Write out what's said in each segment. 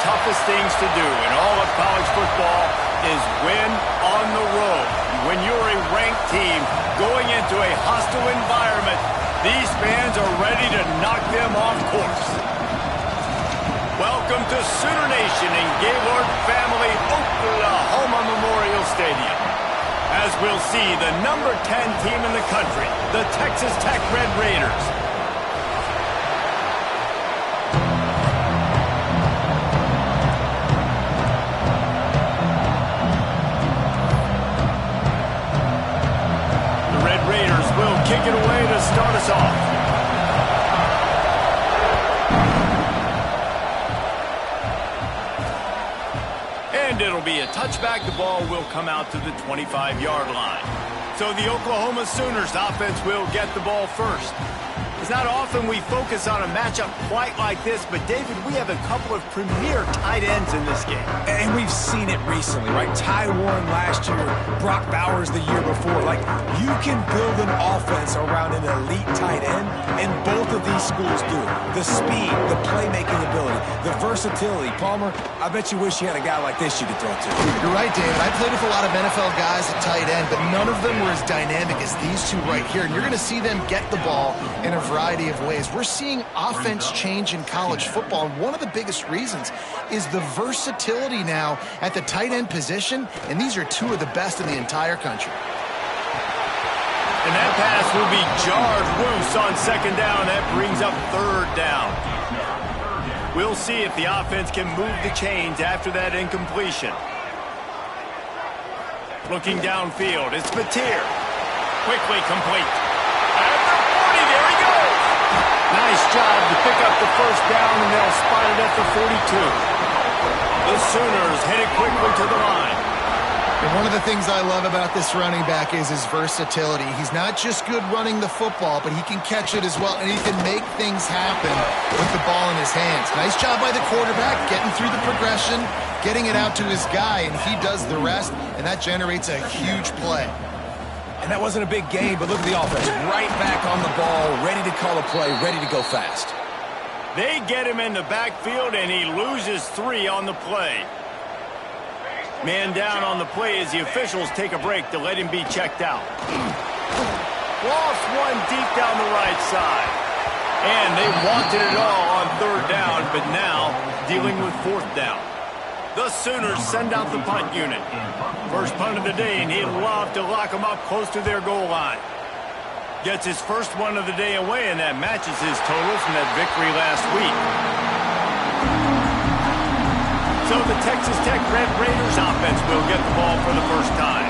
toughest things to do in all of college football is win on the road. When you're a ranked team going into a hostile environment, these fans are ready to knock them off course. Welcome to Sooner Nation in Gaylord Family Oklahoma Memorial Stadium. As we'll see the number 10 team in the country, the Texas Tech Red Raiders. The Red Raiders will kick it away to start us off. And it'll be a touchback. The ball will come out to the 25-yard line. So the Oklahoma Sooners offense will get the ball first. It's not often we focus on a matchup quite like this, but David, we have a couple of premier tight ends in this game. And we've seen it recently, right? Ty Warren last year, Brock Bowers the year before. Like, you can build an offense around an elite tight end, and both of these schools do it. The speed, the playmaking ability, the versatility. Palmer, I bet you wish you had a guy like this you could throw to. You're right, David. I played with a lot of NFL guys at tight end, but none of them were as dynamic as these two right here. And you're going to see them get the ball in a variety of ways. We're seeing offense change in college football, and one of the biggest reasons is the versatility now at the tight end position, and these are two of the best in the entire country. And that pass will be jarred loose on second down. That brings up third down. We'll see if the offense can move the chains after that incompletion. Looking downfield, it's Mateer. Quickly complete. At the 40, there he goes. Nice job to pick up the first down, and they'll spot it at the 42. The Sooners headed quickly to the line. And one of the things I love about this running back is his versatility. He's not just good running the football, but he can catch it as well, and he can make things happen with the ball in his hands. Nice job by the quarterback, getting through the progression, getting it out to his guy, and he does the rest, and that generates a huge play. And that wasn't a big game, but look at the offense. Right back on the ball, ready to call a play, ready to go fast. They get him in the backfield, and he loses 3 on the play. Man down on the play as the officials take a break to let him be checked out. Lost one deep down the right side. And they wanted it all on third down, but now dealing with fourth down. The Sooners send out the punt unit. First punt of the day, and he'd love to lock them up close to their goal line. Gets his first one of the day away, and that matches his total from that victory last week. So the Texas Tech Red Raiders offense will get the ball for the first time.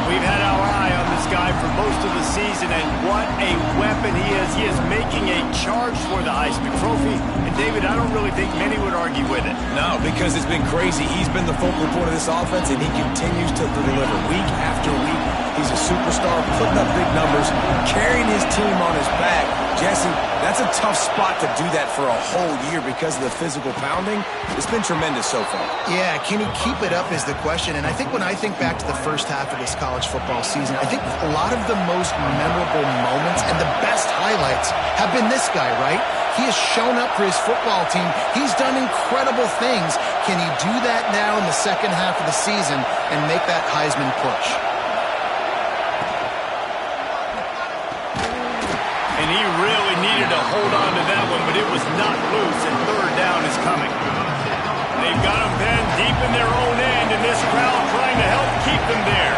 We've had our eye on this guy for most of the season, and what a weapon he is. He is making a charge for the Heisman Trophy. And, David, I don't really think many would argue with it. No, because it's been crazy. He's been the focal point of this offense, and he continues to deliver week after week. He's a superstar, putting up big numbers, carrying his team on his back. Jesse, that's a tough spot to do that for a whole year because of the physical pounding. It's been tremendous so far. Yeah, can he keep it up is the question. And I think when I think back to the first half of this college football season, I think a lot of the most memorable moments and the best highlights have been this guy, right? He has shown up for his football team. He's done incredible things. Can he do that now in the second half of the season and make that Heisman push? And he really needed to hold on to that one, but it was not loose, and third down is coming. They've got him pinned deep in their own end, and this crowd trying to help keep them there.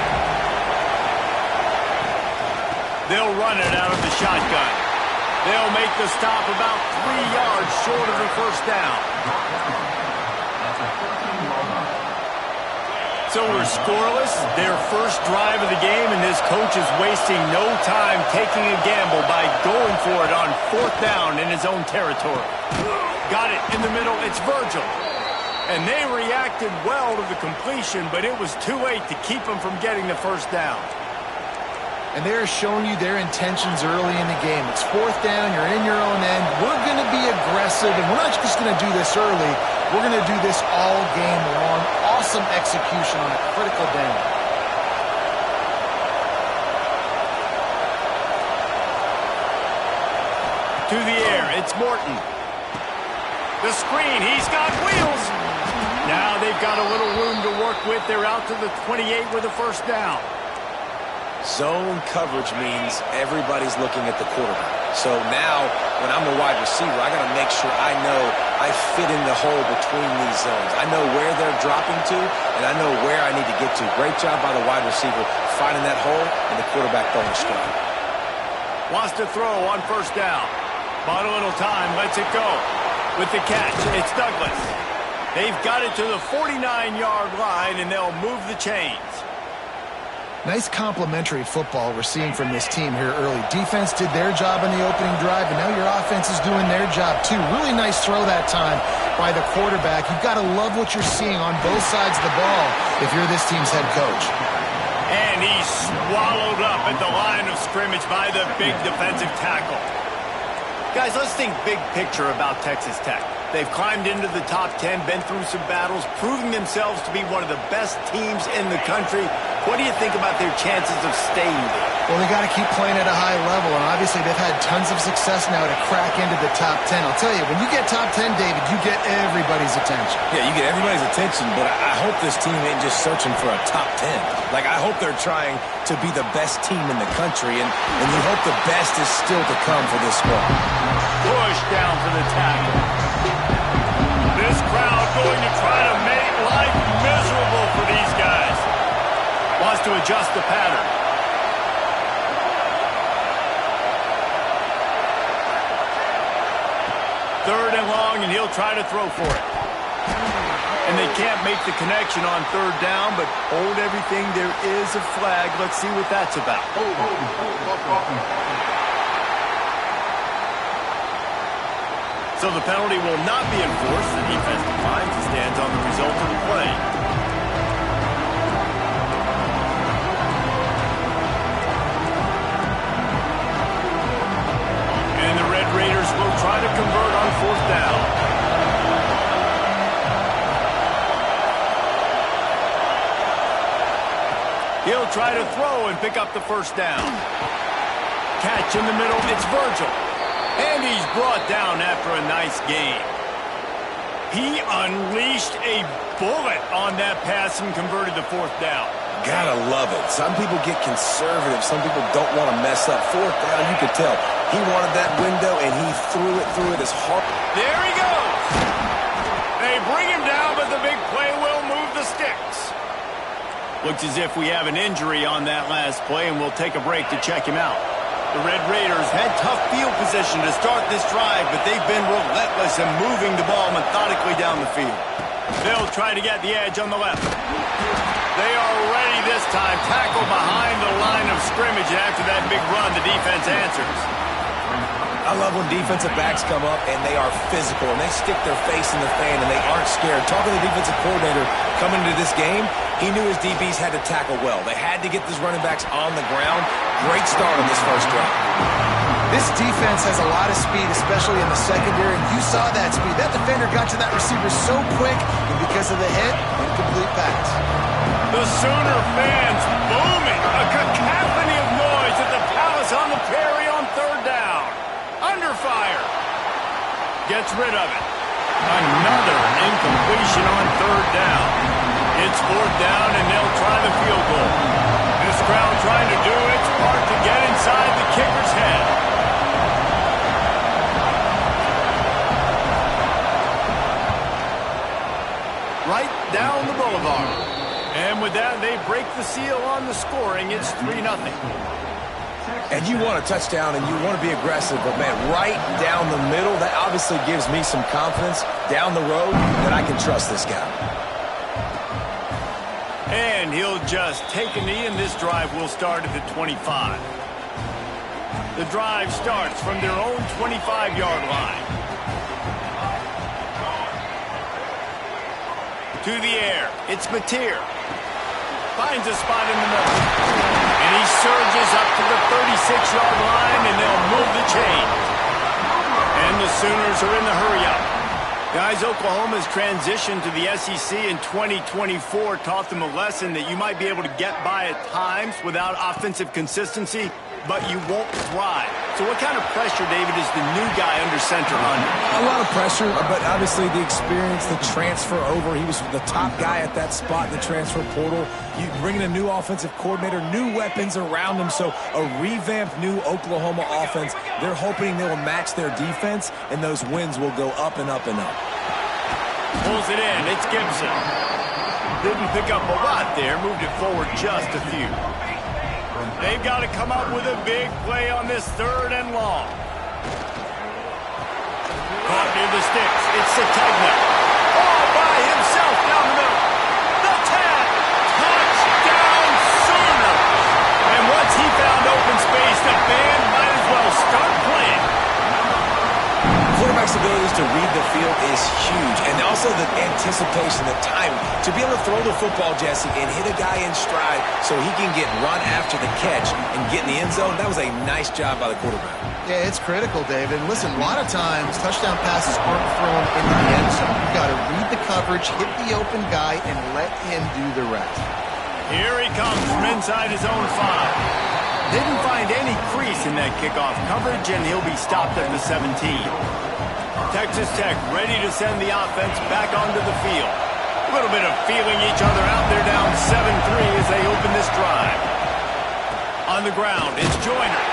They'll run it out of the shotgun. They'll make the stop about 3 yards short of the first down. So we're scoreless, their first drive of the game, and this coach is wasting no time taking a gamble by going for it on fourth down in his own territory. Got it in the middle, it's Virgil. And they reacted well to the completion, but it was too late to keep them from getting the first down. And they're showing you their intentions early in the game. It's fourth down, you're in your own end. We're going to be aggressive, and we're not just going to do this early. We're going to do this all game long. Awesome execution on a critical down. To the air, it's Morton. The screen, he's got wheels. Now they've got a little room to work with. They're out to the 28 with a first down. Zone coverage means everybody's looking at the quarterback. So now, when I'm a wide receiver, I got to make sure I know I fit in the hole between these zones. I know where they're dropping to, and I know where I need to get to. Great job by the wide receiver finding that hole, and the quarterback throwing straight. Wants to throw on first down. Bought a little time, lets it go. With the catch, it's Douglas. They've got it to the 49-yard line, and they'll move the chains. Nice complementary football we're seeing from this team here early. Defense did their job in the opening drive, and now your offense is doing their job too. Really nice throw that time by the quarterback. You've got to love what you're seeing on both sides of the ball if you're this team's head coach. And he's swallowed up at the line of scrimmage by the big defensive tackle. Guys, let's think big picture about Texas Tech. They've climbed into the top 10, been through some battles, proving themselves to be one of the best teams in the country. What do you think about their chances of staying there? Well, they got to keep playing at a high level, and obviously they've had tons of success now to crack into the top 10. I'll tell you, when you get top 10, David, you get everybody's attention. Yeah, you get everybody's attention, but I hope this team ain't just searching for a top 10. Like, I hope they're trying to be the best team in the country, and you hope the best is still to come for this squad. Push down for the tackle. This crowd going to try to make life miserable for these guys. Wants to adjust the pattern. Third and long, and he'll try to throw for it. And they can't make the connection on third down, but hold everything. There is a flag. Let's see what that's about. So the penalty will not be enforced. The defense declines and stands on the result of the play. And the Red Raiders will try to convert on fourth down. He'll try to throw and pick up the first down. Catch in the middle. It's Virgil. And he's brought down after a nice game. He unleashed a bullet on that pass and converted to fourth down. Gotta love it. Some people get conservative. Some people don't want to mess up. Fourth down, you could tell. He wanted that window, and he threw it as hard. There he goes. They bring him down, but the big play will move the sticks. Looks as if we have an injury on that last play, and we'll take a break to check him out. The Red Raiders had tough field position to start this drive, but they've been relentless in moving the ball methodically down the field. They'll try to get the edge on the left. They are ready this time. Tackle behind the line of scrimmage, and after that big run, the defense answers. I love when defensive backs come up and they are physical and they stick their face in the fan and they aren't scared. Talking to the defensive coordinator coming into this game, he knew his DBs had to tackle well. They had to get these running backs on the ground. Great start on this first drive. This defense has a lot of speed, especially in the secondary, and you saw that speed. That defender got to that receiver so quick, and because of the hit, incomplete pass. The Sooner fans booming. A cacophony of noise at the Palace on the Prairie on third down. Under fire. Gets rid of it. Another incompletion on third down. It's fourth down, and they'll try the field goal. This crowd trying to do its part to get inside the kicker's head. Right down the boulevard. And with that, they break the seal on the scoring. It's 3-0. And you want a touchdown and you want to be aggressive, but, man, right down the middle, that obviously gives me some confidence down the road that I can trust this guy. And he'll just take a knee, and this drive will start at the 25. The drive starts from their own 25-yard line. To the air, it's Mateer. Finds a spot in the middle. And he surges up to the 36-yard line, and they'll move the chains. And the Sooners are in the hurry-up. Guys, Oklahoma's transition to the SEC in 2024 taught them a lesson that you might be able to get by at times without offensive consistency, but you won't thrive. So what kind of pressure, David, is the new guy under center under? A lot of pressure, but obviously the experience, the transfer over. He was the top guy at that spot in the transfer portal. You bring in a new offensive coordinator, new weapons around him, so a revamped new Oklahoma offense. They're hoping they will match their defense, and those wins will go up and up and up. Pulls it in. It's Gibson. Didn't pick up a lot there. Moved it forward just a few. They've got to come up with a big play on this 3rd and long. Caught near the sticks. It's Sategna. All by himself down the middle. The tag. Touchdown Sooner. And once he found open space, the band might as well start playing. Quarterback's abilities to read the field is huge, and also the anticipation, the time to be able to throw the football, Jesse, and hit a guy in stride so he can get run after the catch and get in the end zone. That was a nice job by the quarterback. Yeah, it's critical, David. Listen, a lot of times touchdown passes aren't thrown into the end zone. You've got to read the coverage, hit the open guy, and let him do the rest. Here he comes from inside his own 5. Didn't find any crease in that kickoff coverage, and he'll be stopped at the 17. Texas Tech ready to send the offense back onto the field. A little bit of feeling each other out. They're down 7-3 as they open this drive. On the ground, it's Joyner.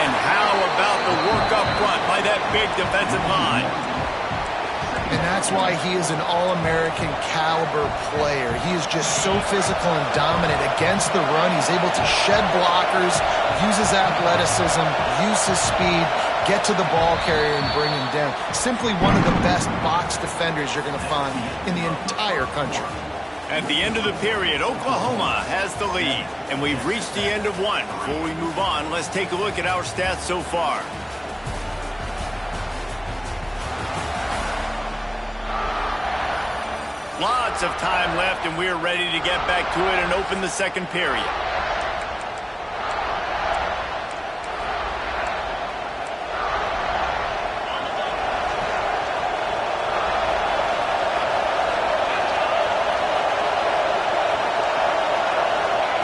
And how about the work up front by that big defensive line? And that's why he is an All-American caliber player. He is just so physical and dominant against the run. He's able to shed blockers, use his athleticism, use his speed, get to the ball carrier and bring him down. Simply one of the best box defenders you're going to find in the entire country. At the end of the period, Oklahoma has the lead. And we've reached the end of one. Before we move on, let's take a look at our stats so far. Lots of time left, and we're ready to get back to it and open the second period.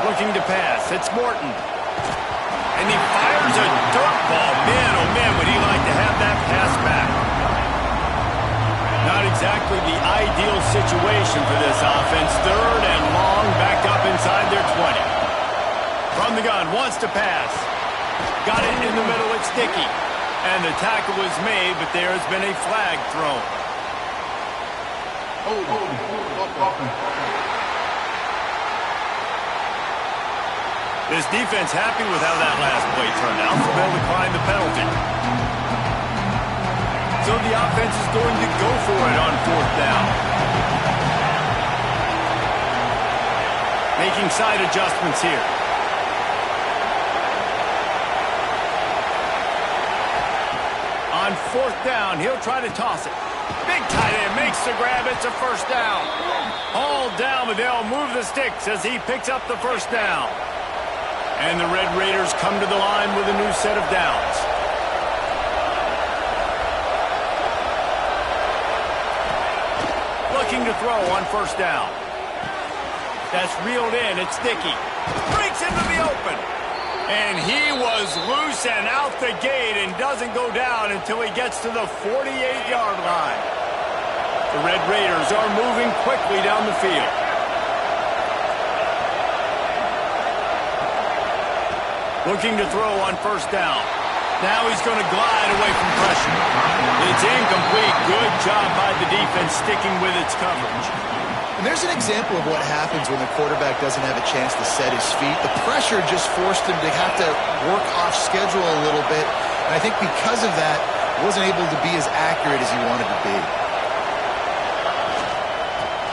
Looking to pass. It's Morton. And he fires a dirt ball. Man, oh man, would he like to have that pass back. Not exactly the ideal situation for this offense. 3rd and long, back up inside their 20. From the gun, wants to pass. Got it in the middle, it's Dickey. And the tackle was made, but there has been a flag thrown. This defense happy with how that last play turned out, so they'll decline the penalty. So the offense is going to go for it on 4th down. Making side adjustments here. On 4th down, he'll try to toss it. Big tight end makes the grab. It's a 1st down. All down, but they'll move the sticks as he picks up the 1st down. And the Red Raiders come to the line with a new set of downs. Looking to throw on 1st down. That's reeled in. It's Dickey. Breaks into the open. And he was loose and out the gate and doesn't go down until he gets to the 48-yard line. The Red Raiders are moving quickly down the field. Looking to throw on 1st down. Now he's going to glide away from pressure. It's incomplete. Good job by the defense sticking with its coverage. And there's an example of what happens when the quarterback doesn't have a chance to set his feet. The pressure just forced him to have to work off schedule a little bit. And I think because of that, wasn't able to be as accurate as he wanted to be.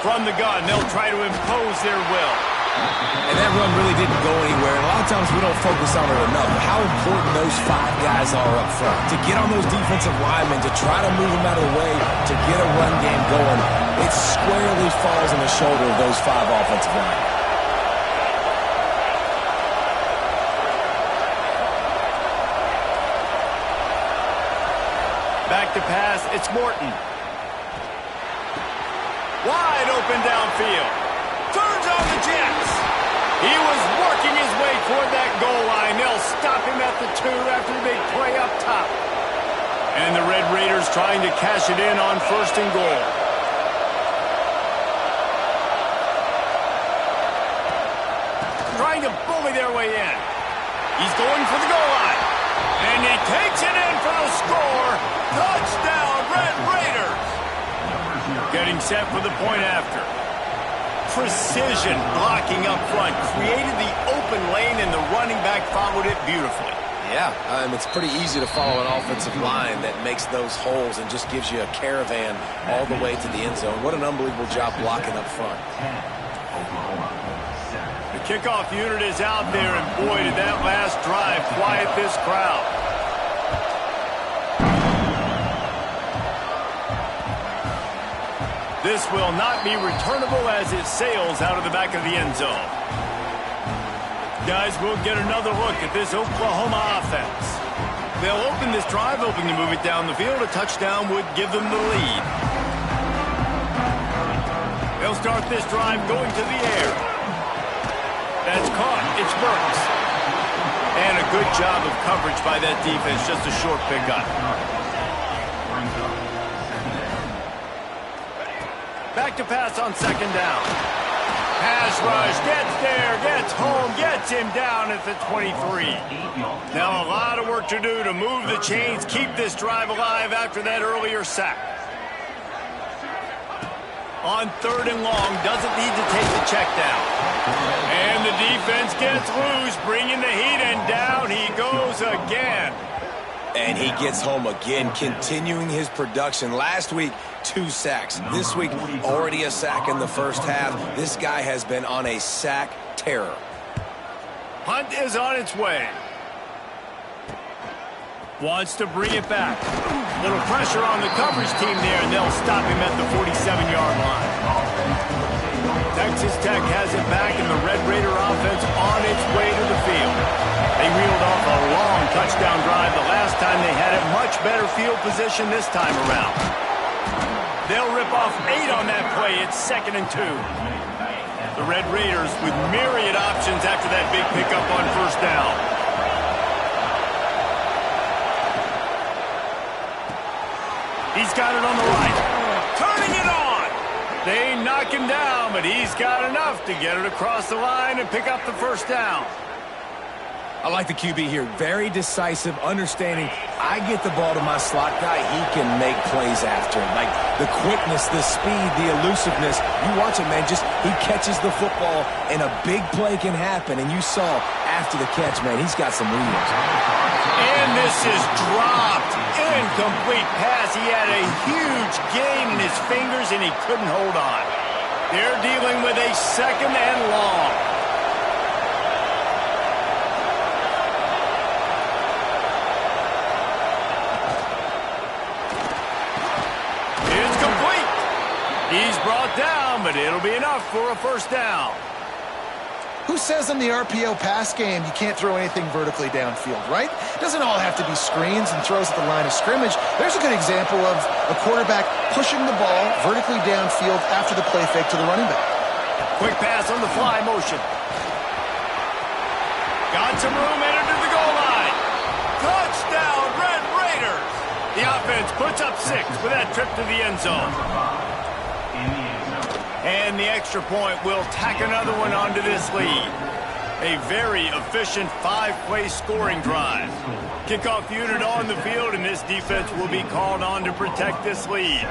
From the gun, they'll try to impose their will. And that run really didn't go anywhere. And a lot of times we don't focus on it enough. How important those 5 guys are up front. To get on those defensive linemen, to try to move them out of the way, to get a run game going, it squarely falls on the shoulder of those 5 offensive linemen. Back to pass, it's Morton. Wide open downfield. Turns on the Jets. He was working his way toward that goal line. They'll stop 2 after the big play up top. And the Red Raiders trying to cash it in on 1st and goal. Trying to bully their way in. He's going for the goal line. And he takes it in for the score. Touchdown, Red Raiders. Getting set for the point after. Precision blocking up front. Created the open lane, and the running back followed it beautifully. Yeah, it's pretty easy to follow an offensive line that makes those holes and just gives you a caravan all the way to the end zone. What an unbelievable job blocking up front. The kickoff unit is out there, and boy, did that last drive quiet this crowd. This will not be returnable as it sails out of the back of the end zone. Guys, we'll get another look at this Oklahoma offense. They'll open this drive, hoping to move it down the field. A touchdown would give them the lead. They'll start this drive going to the air. That's caught. It's Burks. And a good job of coverage by that defense. Just a short pickup. Back to pass on 2nd down. Pass rush, gets there, gets home, gets him down at the 23. Now a lot of work to do to move the chains, keep this drive alive after that earlier sack. On 3rd and long, doesn't need to take the check down. And the defense gets loose, bringing the heat, and down he goes again. And he gets home again, continuing his production. Last week, 2 sacks. This week, already a sack in the first half. This guy has been on a sack terror. Hunt is on its way. Wants to bring it back. Little pressure on the coverage team there, and they'll stop him at the 47-yard line. Texas Tech has it back, and the Red Raider offense on its way to the field. They reeled off a long touchdown drive the last time they had it. Much better field position this time around. They'll rip off 8 on that play. It's 2nd and 2. The Red Raiders with myriad options after that big pickup on 1st down. He's got it on the right. Turning it on. They knock him down, but he's got enough to get it across the line and pick up the 1st down. I like the QB here. Very decisive, understanding. I get the ball to my slot guy, he can make plays after. Like the quickness, the speed, the elusiveness. You watch it, man. Just he catches the football, and a big play can happen. And you saw after the catch, man, he's got some wheels. And this is dropped. Incomplete pass. He had a huge gain in his fingers, and he couldn't hold on. They're dealing with a 2nd and long. He's brought down, but it'll be enough for a 1st down. Who says in the RPO pass game you can't throw anything vertically downfield, right? It doesn't all have to be screens and throws at the line of scrimmage. There's a good example of a quarterback pushing the ball vertically downfield after the play fake to the running back. Quick pass on the fly motion. Got some room, entered to the goal line. Touchdown, Red Raiders. The offense puts up 6 with that trip to the end zone. And the extra point will tack another one onto this lead. A very efficient 5-play scoring drive. Kickoff unit on the field, and this defense will be called on to protect this lead.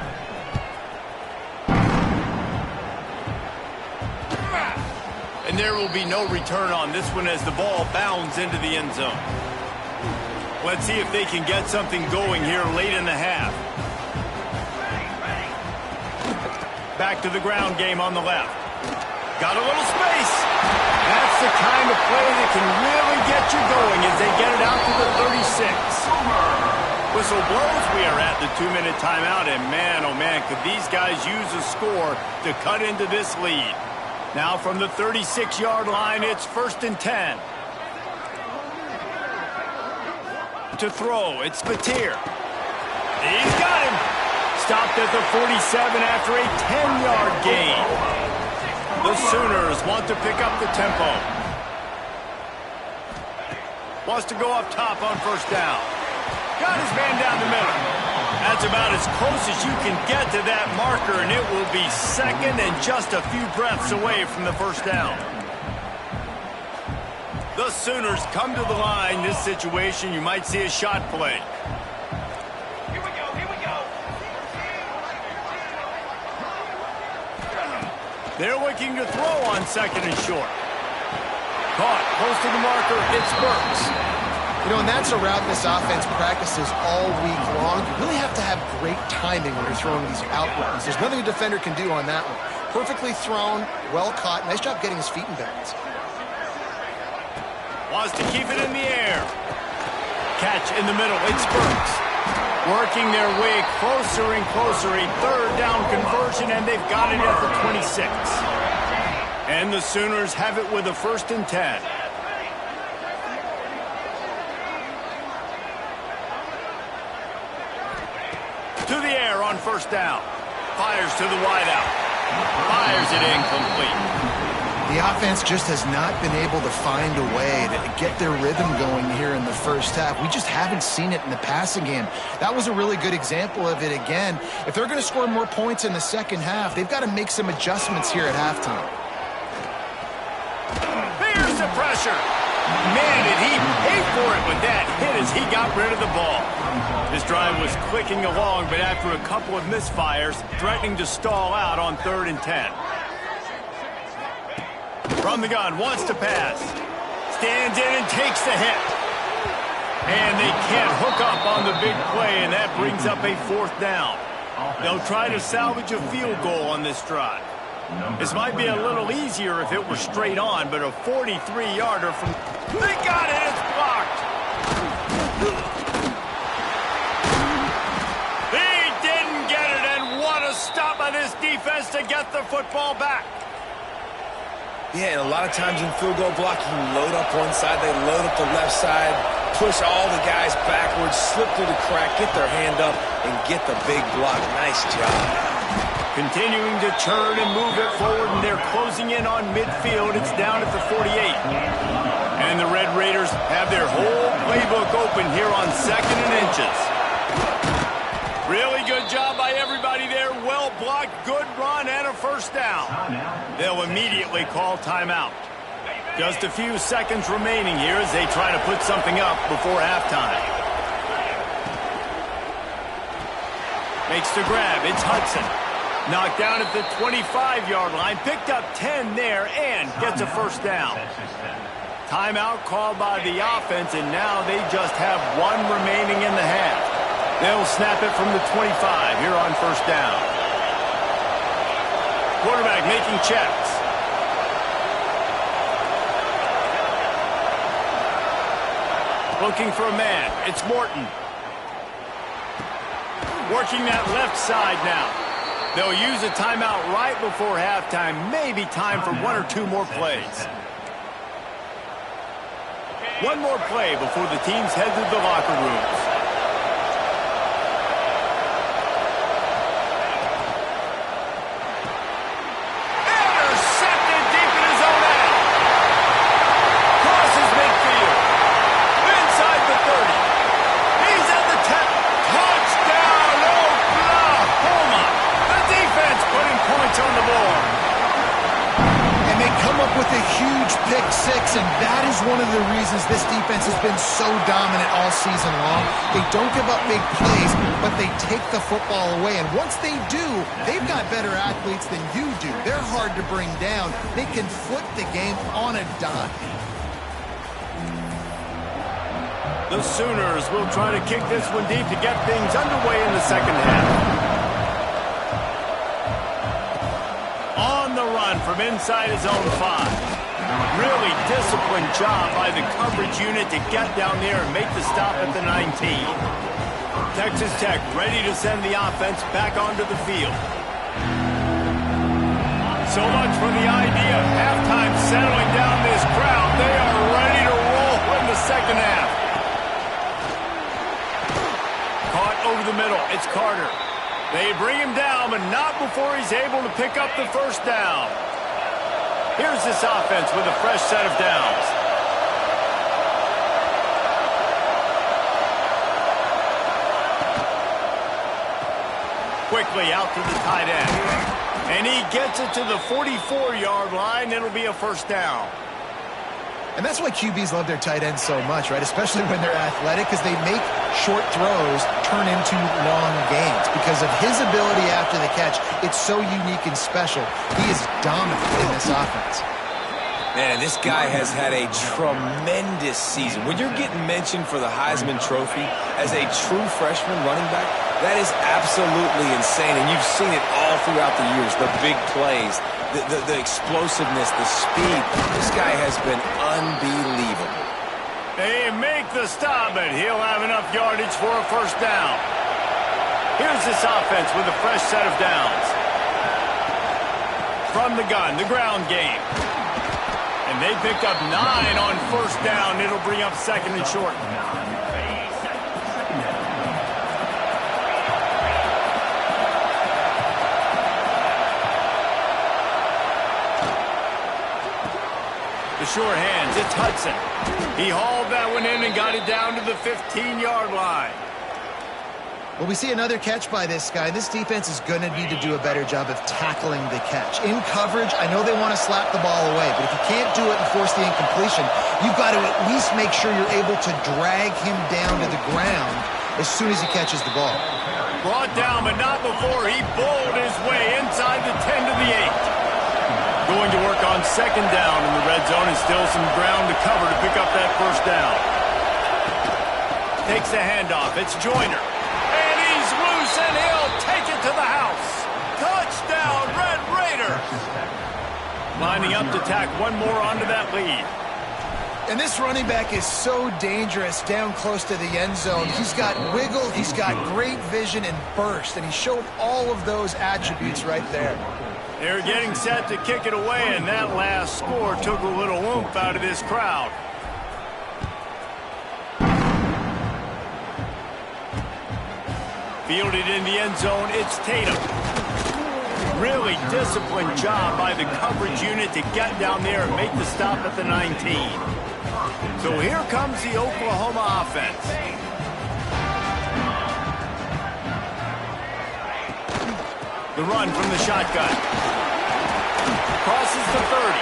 And there will be no return on this one as the ball bounds into the end zone. Let's see if they can get something going here late in the half. Back to the ground game on the left. Got a little space. That's the kind of play that can really get you going as they get it out to the 36. Whistle blows. We are at the 2-minute timeout, and man, oh man, could these guys use a score to cut into this lead. Now from the 36-yard line, it's 1st and 10. To throw, it's Spatier. He's got him. Stopped at the 47 after a 10-yard gain. The Sooners want to pick up the tempo. Wants to go up top on first down. Got his man down the middle. That's about as close as you can get to that marker, and it will be second and just a few breaths away from the first down. The Sooners come to the line. This situation, you might see a shot play. Here we go, here we go. They're looking to throw on second and short. Caught close to the marker. It's Burks. You know, and that's a route this offense practices all week long. You really have to have great timing when you're throwing these out routes. There's nothing a defender can do on that one. Perfectly thrown, well caught. Nice job getting his feet in bounds. Wants to keep it in the air. Catch in the middle. It's Burks. Working their way closer and closer. A third down conversion, and they've got it at the 26. And the Sooners have it with a 1st and 10. To the air on first down. Fires to the wideout. Fires it incomplete. The offense just has not been able to find a way to get their rhythm going here in the first half. We just haven't seen it in the passing game. That was a really good example of it again. If they're going to score more points in the second half, they've got to make some adjustments here at halftime. Here's the pressure. Man, did he pay for it with that hit as he got rid of the ball. This drive was clicking along, but after a couple of misfires, threatening to stall out on 3rd and 10. From the gun, wants to pass. Stands in and takes the hit. And they can't hook up on the big play, and that brings up a 4th down. They'll try to salvage a field goal on this drive. This might be a little easier if it were straight on, but a 43-yarder from... They got it! It's blocked! He didn't get it, and what a stop by this defense to get the football back. Yeah, and a lot of times in field goal block, you load up one side, they load up the left side, push all the guys backwards, slip through the crack, get their hand up, and get the big block. Nice job. Continuing to turn and move it forward, and they're closing in on midfield. It's down at the 48. And the Red Raiders have their whole playbook open here on 2nd and inches. Really good job by everybody there. Well blocked, good run, and a 1st down. They'll immediately call timeout. Just a few seconds remaining here as they try to put something up before halftime. Makes the grab. It's Hudson. Knocked down at the 25-yard line. Picked up 10 there and gets a 1st down. Timeout called by the offense, and now they just have one remaining in the half. They'll snap it from the 25 here on 1st down. Quarterback making checks. Looking for a man. It's Morton. Working that left side now. They'll use a timeout right before halftime. Maybe time for 1 or 2 more plays. One more play before the teams head to the locker rooms. Intercepted deep in his own end. Crosses midfield. Inside the 30. He's at the 10. Touchdown, Oklahoma. The defense putting points on the board. And they come up with a huge pick six, and that is one of the reasons this defense has been so dominant all season long. They don't give up big plays, but they take the football away. And once they do, they've got better athletes than you do. They're hard to bring down. They can flip the game on a dime. The Sooners will try to kick this one deep to get things underway in the second half. On the run from inside his own 5. Really disciplined job by the coverage unit to get down there and make the stop at the 19. Texas Tech ready to send the offense back onto the field. So much for the idea of halftime settling down this crowd. They are ready to roll in the second half. Caught over the middle. It's Carter. They bring him down, but not before he's able to pick up the 1st down. Here's this offense with a fresh set of downs. quickly out to the tight end. And he gets it to the 44-yard line. It'll be a first down. And that's why QBs love their tight ends so much, right? Especially when they're athletic, because they make short throws turn into long gains. Because of his ability after the catch, it's so unique and special. He is dominant in this offense. Man, this guy has had a tremendous season. When you're getting mentioned for the Heisman Trophy as a true freshman running back, that is absolutely insane. And you've seen it all throughout the years, the big plays, the explosiveness, the speed. This guy has been unbelievable. They make the stop, and he'll have enough yardage for a first down. Here's this offense with a fresh set of downs. From the gun, the ground game. And they pick up 9 on first down. It'll bring up second and short. The short hands, it's Hudson. He hauled that one in and got it down to the 15-yard line. Well, we see another catch by this guy. This defense is going to need to do a better job of tackling the catch. In coverage, I know they want to slap the ball away, but if you can't do it and force the incompletion, you've got to at least make sure you're able to drag him down to the ground as soon as he catches the ball. Brought down, but not before he bowled his way inside the 10 to the 8. Going to work on second down in the red zone and still some ground to cover to pick up that first down. Takes the handoff. It's Joyner. And he'll take it to the house. Touchdown, Red Raiders. Lining up to tack one more onto that lead. And this running back is so dangerous down close to the end zone. He's got wiggle, he's got great vision and burst, and he showed all of those attributes right there. They're getting set to kick it away, and that last score took a little oomph out of this crowd. Fielded in the end zone, it's Tatum. Really disciplined job by the coverage unit to get down there and make the stop at the 19. So here comes the Oklahoma offense. The run from the shotgun. Crosses the 30.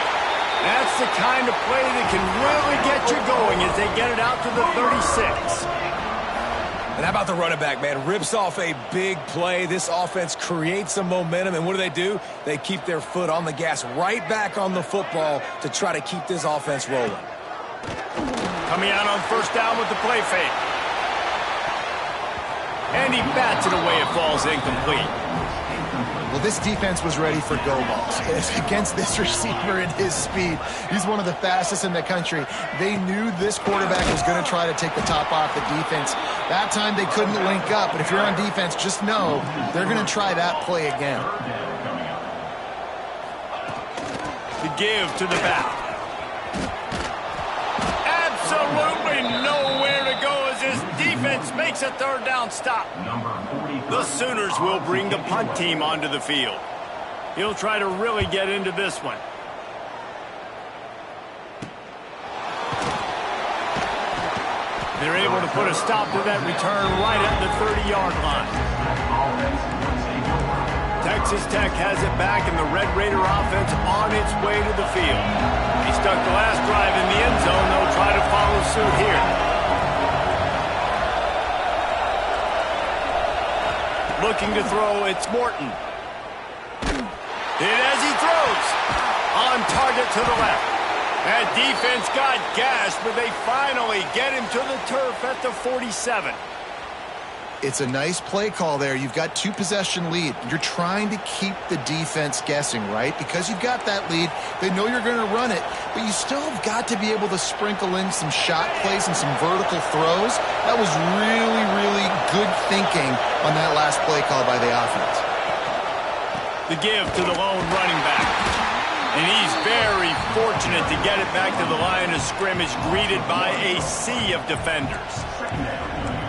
That's the kind of play that can really get you going as they get it out to the 36. And how about the running back, man? Rips off a big play. This offense creates some momentum, and what do? They keep their foot on the gas, right back on the football to try to keep this offense rolling. Coming out on first down with the play fake. And he bats it away. It falls incomplete. Well, this defense was ready for go balls. Against this receiver and his speed, he's one of the fastest in the country. They knew this quarterback was going to try to take the top off the defense. That time they couldn't link up, but if you're on defense, just know they're going to try that play again. The give to the back. Absolutely nowhere to go as his defense makes a third down stop. The Sooners will bring the punt team onto the field. He'll try to really get into this one. They're able to put a stop to that return right at the 30-yard line. Texas Tech has it back, and the Red Raider offense on its way to the field. He stuck the last drive in the end zone. They'll try to follow suit here. Looking to throw, it's Morton. Hit as he throws. On target to the left. That defense got gashed, but they finally get him to the turf at the 47. It's a nice play call there. You've got 2-possession lead. You're trying to keep the defense guessing, right? Because you've got that lead, they know you're going to run it, but you still have got to be able to sprinkle in some shot plays and some vertical throws. That was really, really good thinking on that last play call by the offense. The give to the lone running back. And he's very fortunate to get it back to the line of scrimmage, greeted by a sea of defenders.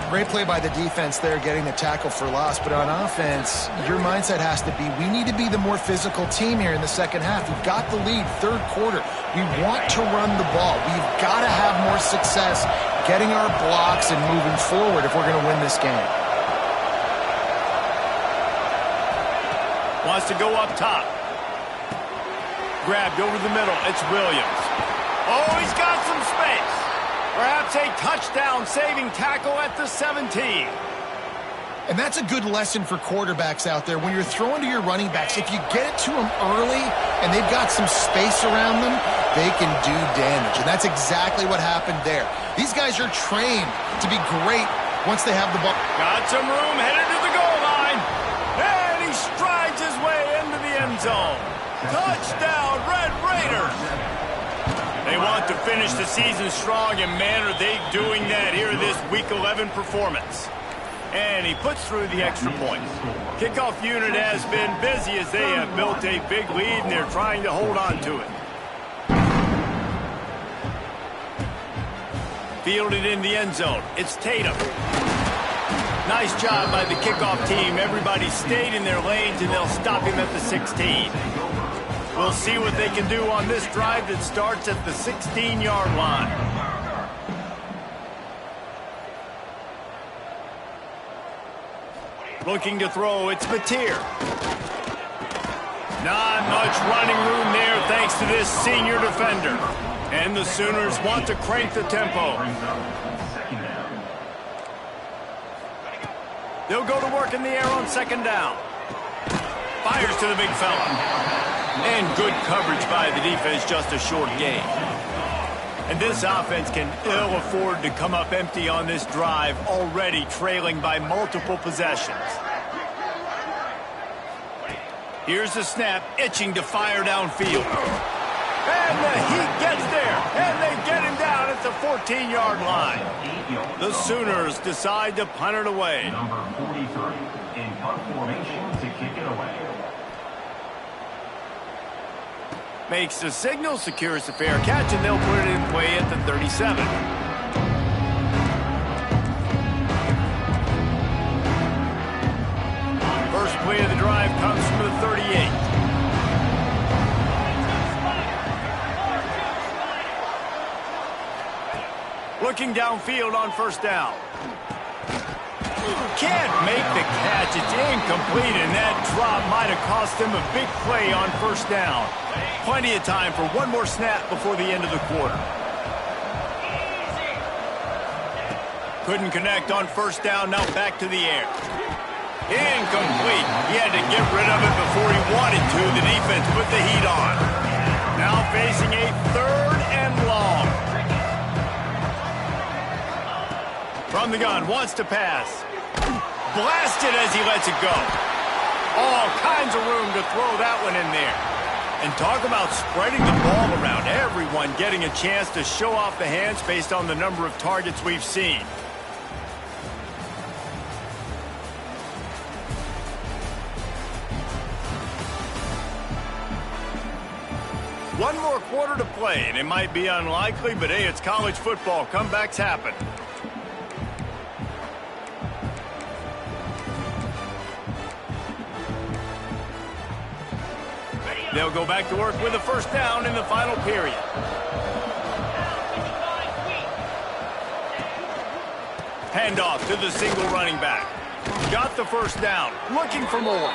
Great play by the defense there, getting the tackle for loss. But on offense, your mindset has to be, we need to be the more physical team here in the second half. We've got the lead, third quarter. We want to run the ball. We've got to have more success getting our blocks and moving forward if we're going to win this game. Wants to go up top. Grabbed over the middle. It's Williams. Oh, he's got some space. Perhaps a touchdown-saving tackle at the 17. And that's a good lesson for quarterbacks out there. When you're throwing to your running backs, if you get it to them early and they've got some space around them, they can do damage. And that's exactly what happened there. These guys are trained to be great once they have the ball. Got some room, headed to the goal line. And he strides his way into the end zone. Touchdown, Red Raiders. They want to finish the season strong, and man, are they doing that here in this Week 11 performance. And he puts through the extra point. Kickoff unit has been busy as they have built a big lead, and they're trying to hold on to it. Fielded in the end zone. It's Tatum. Nice job by the kickoff team. Everybody stayed in their lanes, and they'll stop him at the 16. We'll see what they can do on this drive that starts at the 16-yard line. Looking to throw, it's Mateer. Not much running room there thanks to this senior defender. And the Sooners want to crank the tempo. They'll go to work in the air on second down. Fires to the big fella. And good coverage by the defense, just a short gain. And this offense can ill afford to come up empty on this drive, already trailing by multiple possessions. Here's the snap, itching to fire downfield. And the heat gets there, and they get him down at the 14-yard line. The Sooners decide to punt it away. Number 43 in punt formation to kick it away. Makes the signal, secures the fair catch, and they'll put it in play at the 37. First play of the drive comes from the 38. Looking downfield on first down. Can't make the catch. It's incomplete, and that drop might have cost him a big play on first down. Plenty of time for one more snap before the end of the quarter. Couldn't connect on first down. Now back to the air. Incomplete. He had to get rid of it before he wanted to. The defense put the heat on. Now facing a third and long. From the gun, wants to pass. Blasted as he lets it go. All kinds of room to throw that one in there. And talk about spreading the ball around. Everyone getting a chance to show off the hands based on the number of targets we've seen. One more quarter to play, and it might be unlikely, but hey, it's college football. Comebacks happen. They'll go back to work with a first down in the final period. Handoff to the single running back. Got the first down. Looking for more.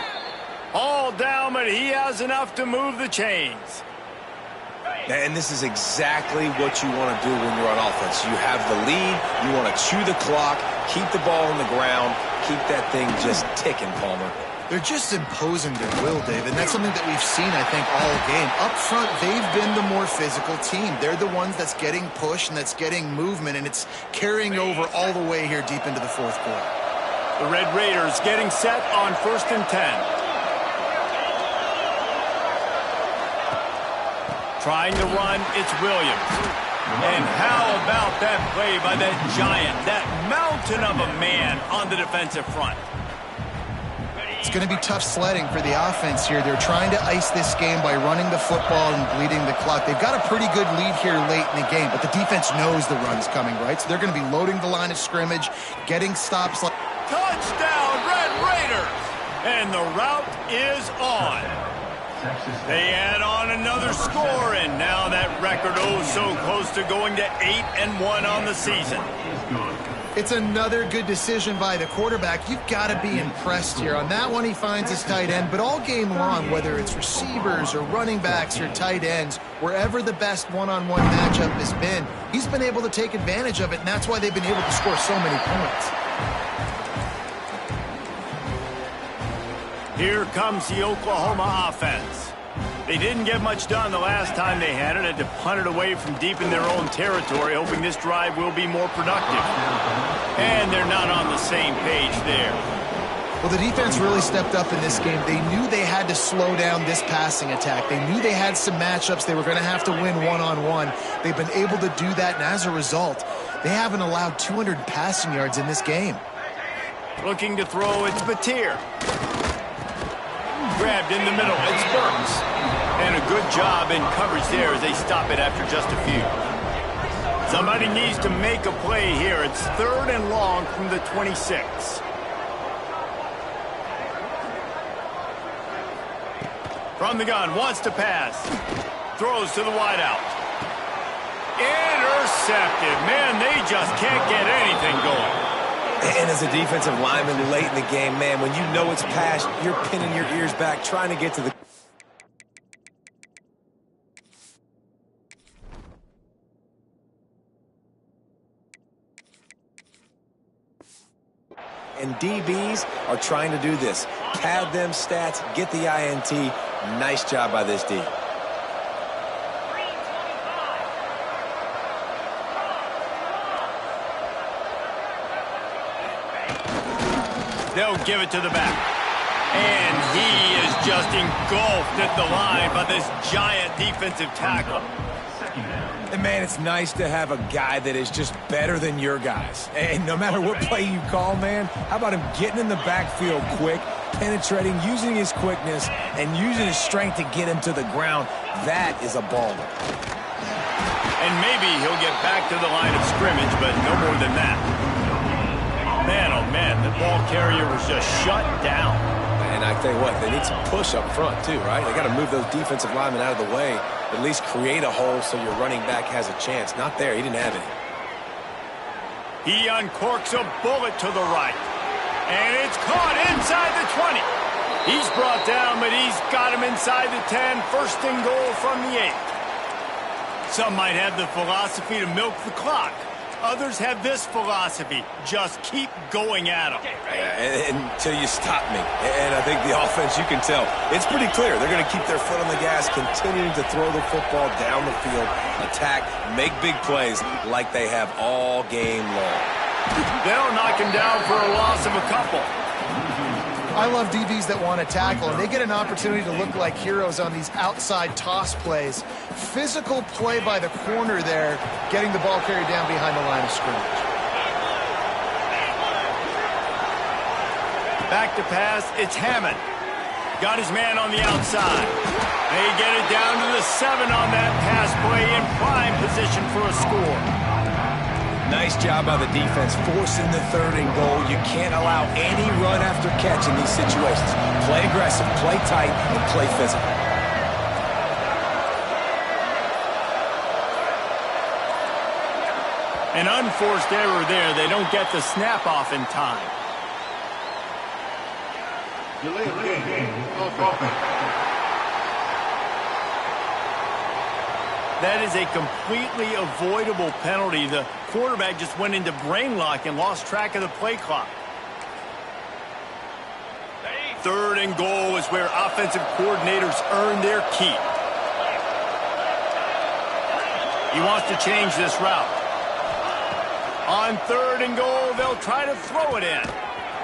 All down, but he has enough to move the chains. And this is exactly what you want to do when you're on offense. You have the lead. You want to chew the clock, keep the ball on the ground, keep that thing just ticking, Palmer. They're just imposing their will, David, and that's something that we've seen, I think, all game. Up front, they've been the more physical team. They're the ones that's getting pushed and that's getting movement, and it's carrying over all the way here deep into the fourth quarter. The Red Raiders getting set on 1st and 10. Trying to run, it's Williams. And how about that play by that giant, that mountain of a man on the defensive front? It's going to be tough sledding for the offense here. They're trying to ice this game by running the football and bleeding the clock. They've got a pretty good lead here late in the game, but the defense knows the run's coming, right? So they're going to be loading the line of scrimmage, getting stops. Touchdown, Red Raiders! And the route is on. They add on another score, and now that record oh so close to going to 8-1 on the season. It's another good decision by the quarterback. You've got to be impressed here. On that one, he finds his tight end, but all game long, whether it's receivers or running backs or tight ends, wherever the best one-on-one matchup has been, he's been able to take advantage of it, and that's why they've been able to score so many points. Here comes the Oklahoma offense. They didn't get much done the last time they had it. Had to punt it away from deep in their own territory, hoping this drive will be more productive. And they're not on the same page there. Well, the defense really stepped up in this game. They knew they had to slow down this passing attack. They knew they had some matchups they were going to have to win one-on-one. They've been able to do that, and as a result, they haven't allowed 200 passing yards in this game. Looking to throw, it's Batir. Grabbed in the middle, it's Burks. And a good job in coverage there as they stop it after just a few. Somebody needs to make a play here. It's 3rd and long from the 26. From the gun, wants to pass. Throws to the wideout. Intercepted. Man, they just can't get anything going. And as a defensive lineman late in the game, man, when you know it's passed, you're pinning your ears back, trying to get to the... And DBs are trying to do this. Pad them stats, get the INT. Nice job by this D. They'll give it to the back. And he is just engulfed at the line by this giant defensive tackle. And, man, it's nice to have a guy that is just better than your guys. And no matter what play you call, man, how about him getting in the backfield quick, penetrating, using his quickness, and using his strength to get him to the ground? That is a baller. And maybe he'll get back to the line of scrimmage, but no more than that. Man, oh man, the ball carrier was just shut down. And I tell you what, they need some push up front too, right? They got to move those defensive linemen out of the way, at least create a hole so your running back has a chance. Not there, he didn't have it. He uncorks a bullet to the right. And it's caught inside the 20. He's brought down, but he's got him inside the 10. 1st and goal from the 8. Some might have the philosophy to milk the clock. Others have this philosophy, just keep going at them. Until you stop me. And I think the offense, you can tell, it's pretty clear. They're going to keep their foot on the gas, continuing to throw the football down the field, attack, make big plays like they have all game long. They'll knock him down for a loss of a couple. I love DBs that want to tackle, and they get an opportunity to look like heroes on these outside toss plays. Physical play by the corner there, getting the ball carried down behind the line of scrimmage. Back to pass, it's Hammond. Got his man on the outside. They get it down to the 7 on that pass play in prime position for a score. Nice job by the defense, forcing the 3rd and goal. You can't allow any run after catch in these situations. Play aggressive, play tight, and play physical. An unforced error there. They don't get the snap off in time. That is a completely avoidable penalty. The quarterback just went into brain lock and lost track of the play clock. 3rd and goal is where offensive coordinators earn their keep. He wants to change this route. On 3rd and goal, they'll try to throw it in.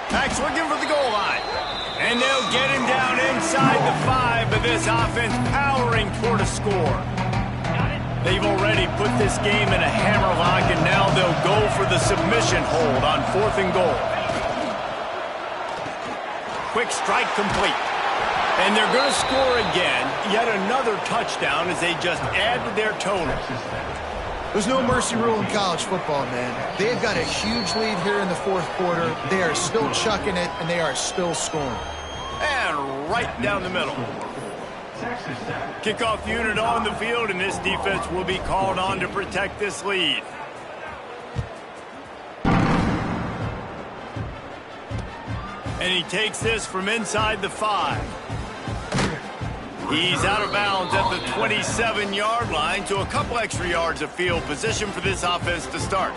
Pack's looking for the goal line. And they'll get him down inside the 5, but this offense powering toward a score. They've already put this game in a hammerlock, and now they'll go for the submission hold on 4th and goal. Quick strike complete. And they're going to score again. Yet another touchdown as they just add to their total. There's no mercy rule in college football, man. They've got a huge lead here in the 4th quarter. They are still chucking it, and they are still scoring. And right down the middle. Kickoff unit on the field, and this defense will be called on to protect this lead. And he takes this from inside the 5. He's out of bounds at the 27-yard line to a couple extra yards of field position for this offense to start.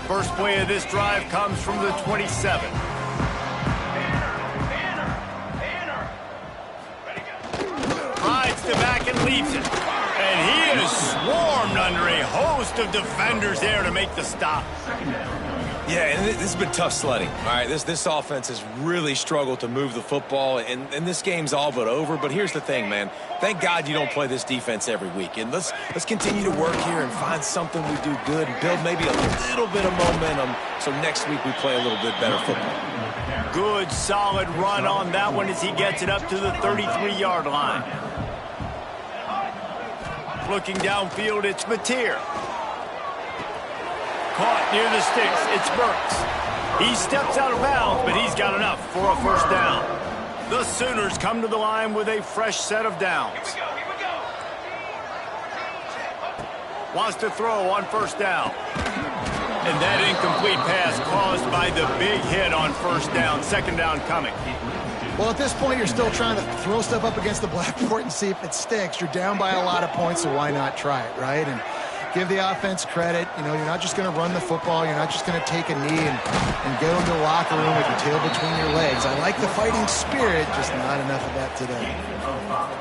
First play of this drive comes from the 27. Rides to back and leaves it. And he is swarmed under a host of defenders there to make the stop. Yeah, and this has been tough sledding. All right, this offense has really struggled to move the football, and this game's all but over. But here's the thing, man. Thank God you don't play this defense every week. And let's continue to work here and find something we do good and build maybe a little bit of momentum so next week we play a little bit better football. Good, solid run on that one as he gets it up to the 33-yard line. Looking downfield, it's Mateer. Caught near the sticks, it's Burks. He steps out of bounds, but he's got enough for a first down. The Sooners come to the line with a fresh set of downs. Here we go. Wants to throw on first down. And that incomplete pass caused by the big hit on first down. Second down coming. Well, at this point, you're still trying to throw stuff up against the blackboard and see if it sticks. You're down by a lot of points, so why not try it, right? And give the offense credit. You know, you're not just going to run the football. You're not just going to take a knee and go into the locker room with your tail between your legs. I like the fighting spirit, just not enough of that today.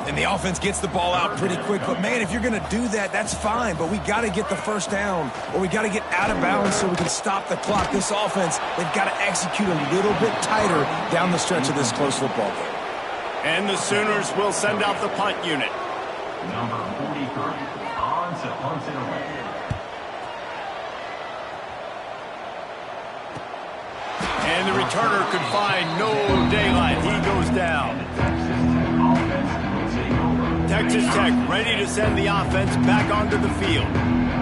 And the offense gets the ball out pretty quick. But, man, if you're going to do that, that's fine. But we got to get the first down, or we got to get out of bounds so we can stop the clock. This offense, they've got to execute a little bit tighter down the stretch of this close football game. And the Sooners will send out the punt unit. Number 43, on to punt it away. And the returner could find no daylight. He goes down. Texas Tech ready to send the offense back onto the field.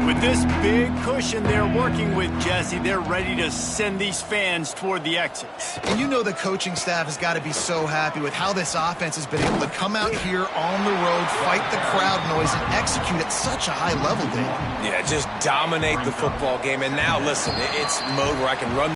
With this big cushion they're working with, Jesse, they're ready to send these fans toward the exits. And you know the coaching staff has got to be so happy with how this offense has been able to come out here on the road, fight the crowd noise, and execute at such a high level, Dave. Yeah, just dominate the football game. And now, listen, it's mode where I can run